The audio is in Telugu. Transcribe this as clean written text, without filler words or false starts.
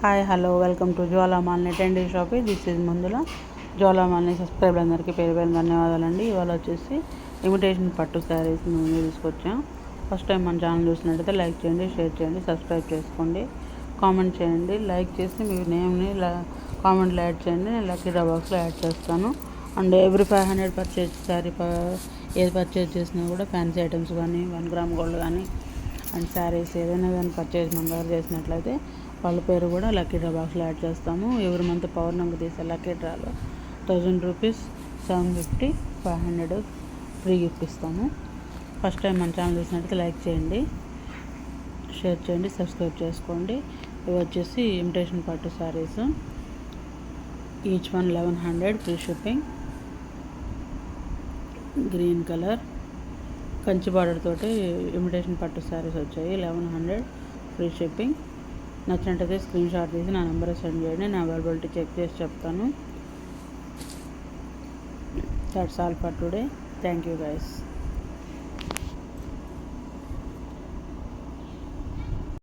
Hi hello welcome to Jwalamalini trendy shopping. This is మందుల. జ్వాలామాలిని సబ్స్క్రైబర్లందరికీ పేరు పేరు ధన్యవాదాలండి. ఇవాళ వచ్చేసి ఇమిటేషన్ పట్టు శారీస్ మేము తీసుకొచ్చాం. ఫస్ట్ టైం మన ఛానల్ చూసినట్టయితే లైక్ చేయండి, షేర్ చేయండి, సబ్స్క్రైబ్ చేసుకోండి, కామెంట్ చేయండి. లైక్ చేసి మీ నేమ్ని కామెంట్లో యాడ్ చేయండి. నేను లక్కీ డ్రా బాక్స్లో యాడ్ చేస్తాను. అండ్ ఎవ్రీ 500 పర్చేజ్ శారీ ఏది పర్చేజ్ చేసినా కూడా ఫ్యాన్సీ ఐటమ్స్ కానీ 1 గ్రామ్ గోల్డ్ కానీ అండ్ శారీస్ ఏదైనా కానీ పర్చేజ్ మన దగ్గర చేసినట్లయితే వాళ్ళ పేరు కూడా లక్కీ డ్రా బాక్స్లో యాడ్ చేస్తాము. ఎవరి మంత్ పౌర్ణమికి తీసే లక్కీ డ్రాలో 1000 రూపీస్, 750, 500 ఫ్రీ గిఫ్ట్ ఇస్తాము. ఫస్ట్ టైం మన ఛానల్ చూసినట్లయితే లైక్ చేయండి, షేర్ చేయండి, సబ్స్క్రైబ్ చేసుకోండి. ఇవి వచ్చేసి ఇమిటేషన్ పట్టు saris, each one 1100 free shipping. Green colour Kanchi border తోటి ఇమిటేషన్ పట్టు శారీస్ వచ్చాయి. 1100 ఫ్రీ షిప్పింగ్. నచ్చినట్టయితే స్క్రీన్ షాట్ తీసి నా నెంబర్ సెండ్ చేయండి. నా అవైలబిలిటీ చెక్ చేసి చెప్తాను. That's all for today. Thank you guys.